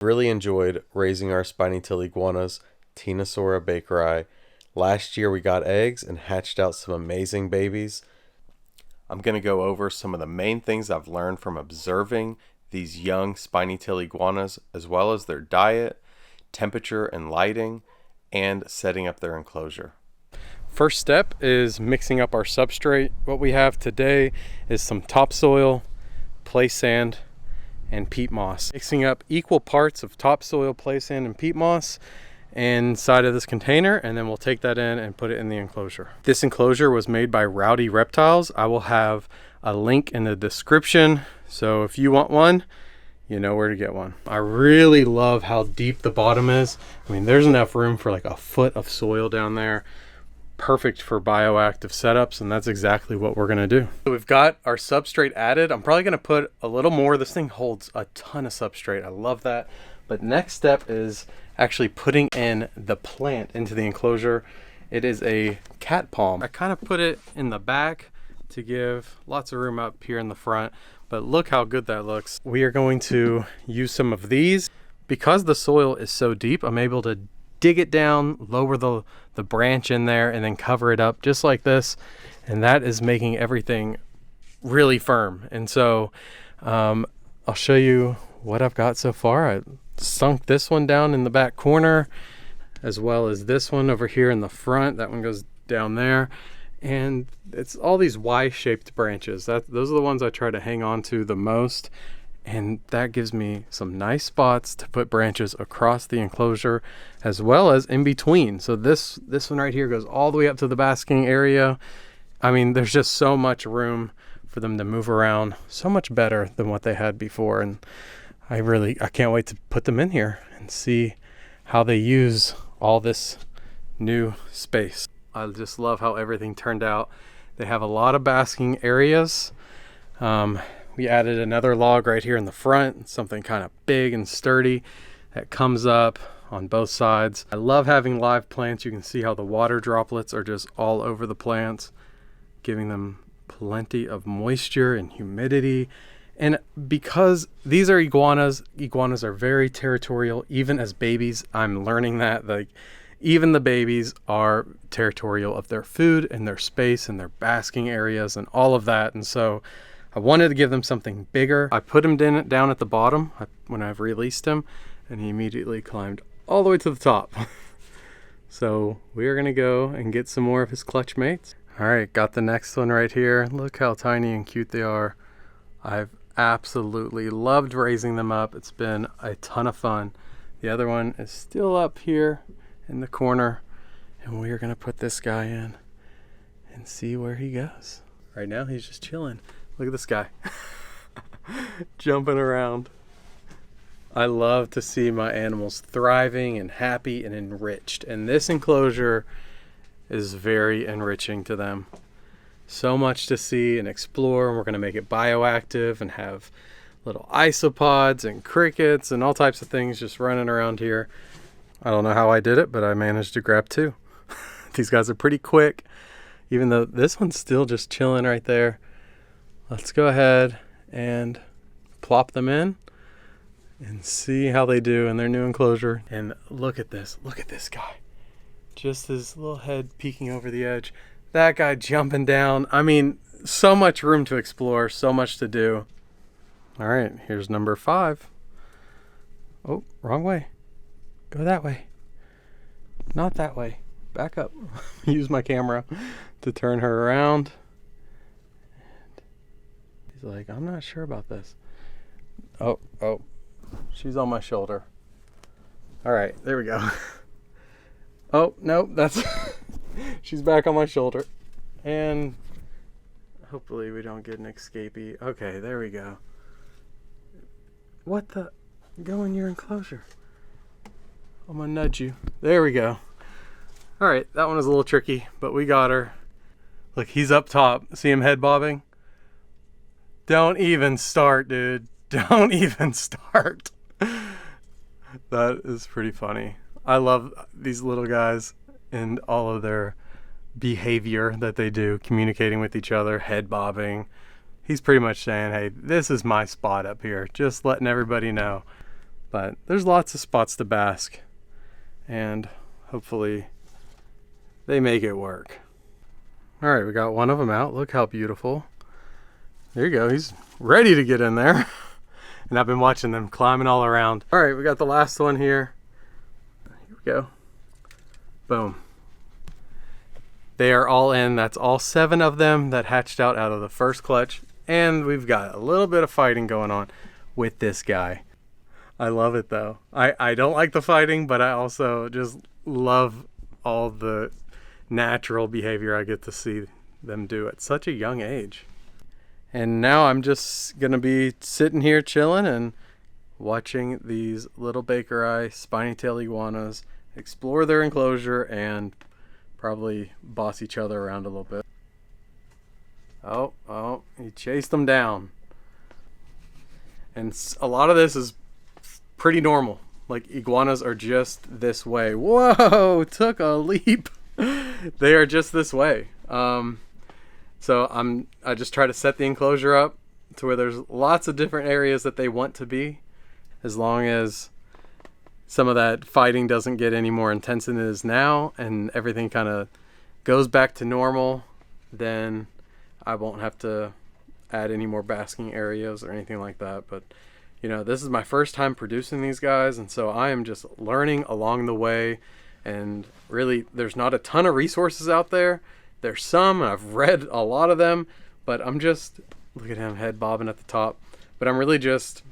Really enjoyed raising our spiny-tailed iguanas, Ctenosaura Bakeri. Last year we got eggs and hatched out some amazing babies. I'm going to go over some of the main things I've learned from observing these young spiny-tailed iguanas, as well as their diet, temperature and lighting, and setting up their enclosure. First step is mixing up our substrate. What we have today is some topsoil, play sand, and peat moss. Mixing up equal parts of topsoil, play sand, and peat moss inside of this container, and then we'll take that in and put it in the enclosure. This enclosure was made by Rowdy Reptiles. I will have a link in the description, so if you want one, you know where to get one. I really love how deep the bottom is. I mean, there's enough room for like a foot of soil down there. Perfect for bioactive setups, and that's exactly what we're gonna do. So we've got our substrate added. I'm probably gonna put a little more. This thing holds a ton of substrate. I love that. But next step is actually putting in the plant into the enclosure. It is a cat palm. I kind of put it in the back to give lots of room up here in the front, but look how good that looks. We are going to use some of these. Because the soil is so deep, I'm able to dig it down, lower the branch in there, and then cover it up just like this. And that is making everything really firm. And so I'll show you what I've got so far. I sunk this one down in the back corner, as well as this one over here in the front. That one goes down there. And it's all these Y-shaped branches. Those are the ones I try to hang on to the most. And that gives me some nice spots to put branches across the enclosure as well as in between. So this one right here goes all the way up to the basking area. I mean, there's just so much room for them to move around, so much better than what they had before. And I can't wait to put them in here and see how they use all this new space. I just love how everything turned out. They have a lot of basking areas. We added another log right here in the front, something kind of big and sturdy that comes up on both sides. I love having live plants. You can see how the water droplets are just all over the plants, giving them plenty of moisture and humidity. And because these are iguanas are very territorial, even as babies. I'm learning that, like, even the babies are territorial of their food and their space and their basking areas and all of that. And so I wanted to give them something bigger. I put him down at the bottom when I've released him, and he immediately climbed all the way to the top. So we are gonna go and get some more of his clutch mates. All right, got the next one right here. Look how tiny and cute they are. I've absolutely loved raising them up. It's been a ton of fun. The other one is still up here in the corner, and we are gonna put this guy in and see where he goes. Right now he's just chilling. Look at this guy jumping around. I love to see my animals thriving and happy and enriched, and this enclosure is very enriching to them. So much to see and explore, and we're going to make it bioactive and have little isopods and crickets and all types of things just running around here. I don't know how I did it, but I managed to grab two. These guys are pretty quick, even though this one's still just chilling right there. Let's go ahead and plop them in and see how they do in their new enclosure. And look at this guy. Just his little head peeking over the edge. That guy jumping down. I mean, so much room to explore, so much to do. All right, here's number 5. Oh, wrong way. Go that way. Not that way. Back up. Use my camera to turn her around. He's like, I'm not sure about this. Oh, she's on my shoulder. All right, there we go. Oh, no, that's, she's back on my shoulder. And hopefully we don't get an escapee. Okay, there we go. What the, go in your enclosure. I'm gonna nudge you. There we go. All right, that one was a little tricky, but we got her. Look, he's up top. See him head bobbing? Don't even start, dude. Don't even start. That is pretty funny. I love these little guys and all of their behavior that they do, communicating with each other, head bobbing. He's pretty much saying, hey, this is my spot up here. Just letting everybody know. But there's lots of spots to bask, and hopefully they make it work. All right, we got one of them out. Look how beautiful. There you go. He's ready to get in there. And I've been watching them climbing all around. All right, we got the last one here. Here we go. Boom. They are all in. That's all 7 of them that hatched out of the first clutch. And we've got a little bit of fighting going on with this guy. I love it though. I don't like the fighting, but I also just love all the natural behavior I get to see them do at such a young age. And now I'm just gonna be sitting here chilling and watching these little Bakeri spiny-tailed iguanas explore their enclosure and probably boss each other around a little bit. Oh, he chased them down. And a lot of this is pretty normal. Like, iguanas are just this way. Whoa, took a leap. They are just this way. So I just try to set the enclosure up to where there's lots of different areas that they want to be, as long as some of that fighting doesn't get any more intense than it is now and everything kind of goes back to normal, then I won't have to add any more basking areas or anything like that. But you know, this is my first time producing these guys, and so I am just learning along the way. And really, there's not a ton of resources out there. There's some, and I've read a lot of them, but I'm just, look at him head bobbing at the top. But I'm really just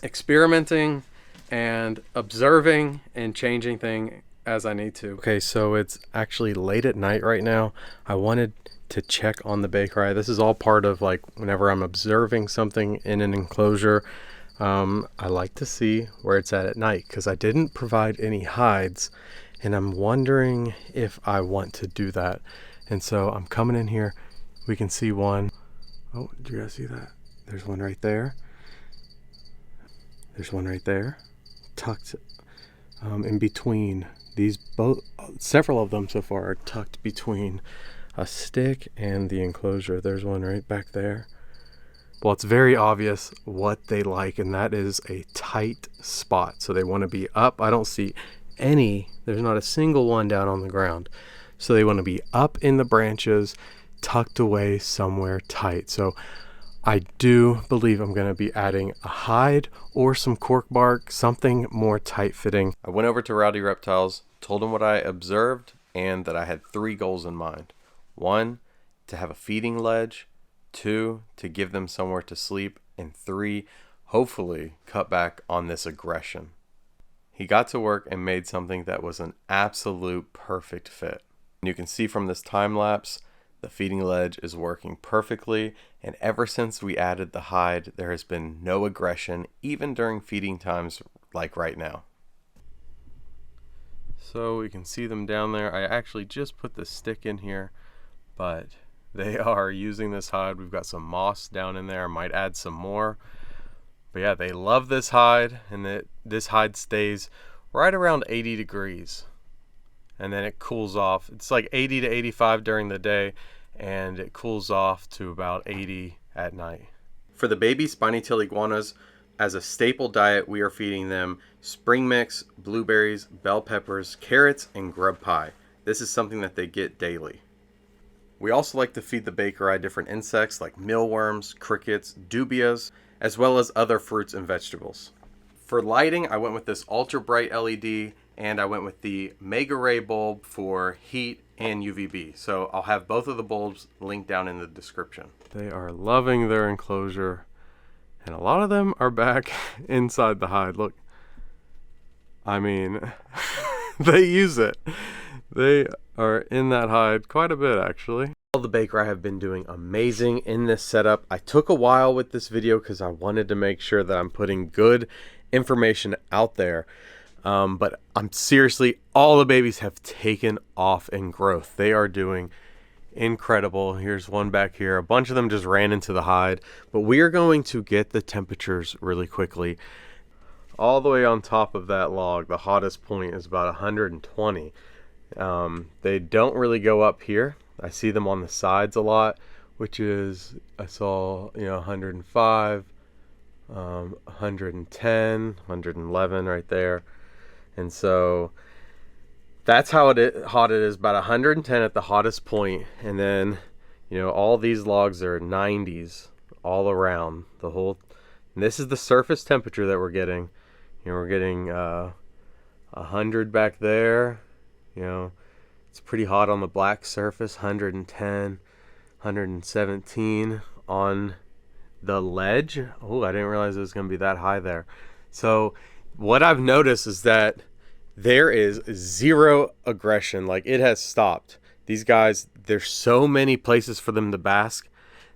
experimenting and observing and changing things as I need to. Okay, so it's actually late at night right now. I wanted to check on the Bakeri. This is all part of, like, whenever I'm observing something in an enclosure, I like to see where it's at night, because I didn't provide any hides, and I'm wondering if I want to do that. And so I'm coming in here. We can see one. Oh, did you guys see that? There's one right there. There's one right there, tucked in between these both. Several of them so far are tucked between a stick and the enclosure. There's one right back there. Well, it's very obvious what they like, and that is a tight spot. So they want to be up. I don't see any, there's not a single one down on the ground. So they want to be up in the branches, tucked away somewhere tight. So I do believe I'm going to be adding a hide or some cork bark, something more tight fitting. I went over to Rowdy Reptiles, told him what I observed, and that I had 3 goals in mind. 1, to have a feeding ledge. 2, to give them somewhere to sleep. And 3, hopefully cut back on this aggression. He got to work and made something that was an absolute perfect fit. And you can see from this time lapse, the feeding ledge is working perfectly, and ever since we added the hide, there has been no aggression, even during feeding times like right now. So we can see them down there. I actually just put the stick in here, but they are using this hide. We've got some moss down in there. I might add some more. But yeah, they love this hide, and this hide stays right around 80 degrees. And then it cools off. It's like 80 to 85 during the day, and it cools off to about 80 at night. For the baby spiny-tailed iguanas, as a staple diet, we are feeding them spring mix, blueberries, bell peppers, carrots, and grub pie. This is something that they get daily. We also like to feed the Bakeri different insects like mealworms, crickets, dubias, as well as other fruits and vegetables. For lighting, I went with this ultra bright LED, and I went with the Mega Ray bulb for heat and UVB. So I'll have both of the bulbs linked down in the description. They are loving their enclosure, and a lot of them are back inside the hide. Look, I mean, they use it. They are in that hide quite a bit, actually. All the Bakeri have been doing amazing in this setup. I took a while with this video because I wanted to make sure that I'm putting good information out there. But I'm seriously, all the babies have taken off in growth. They are doing incredible. Here's one back here. A bunch of them just ran into the hide, but we are going to get the temperatures really quickly. All the way on top of that log, the hottest point is about 120. They don't really go up here. I see them on the sides a lot, which is, I saw, 105, 110, 111 right there. And so that's how hot it is, about 110 at the hottest point. And then, you know, all these logs are 90s all around the whole. And this is the surface temperature that we're getting. You know, we're getting 100 back there. You know, it's pretty hot on the black surface, 110, 117 on the ledge. Oh, I didn't realize it was going to be that high there. So what I've noticed is that there is zero aggression. Like, it has stopped. These guys, there's so many places for them to bask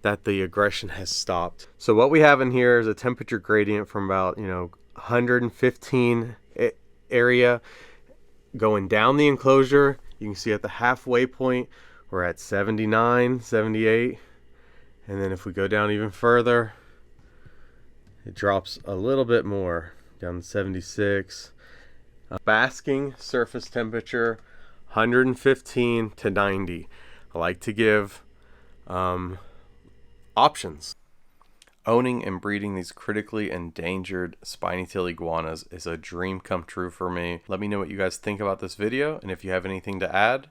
that the aggression has stopped. So what we have in here is a temperature gradient from about, you know, 115 area going down the enclosure. You can see at the halfway point we're at 79, 78. And then if we go down even further, it drops a little bit more, down to 76. Basking surface temperature, 115 to 90. I like to give options. Owning and breeding these critically endangered spiny-tailed iguanas is a dream come true for me. Let me know what you guys think about this video, and if you have anything to add,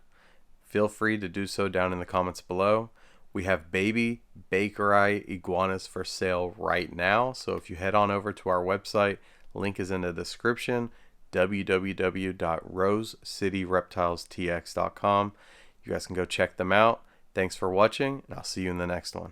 feel free to do so down in the comments below. We have baby Bakeri iguanas for sale right now, so if you head on over to our website, link is in the description, www.rosecityreptilestx.com. You guys can go check them out. Thanks for watching, and I'll see you in the next one.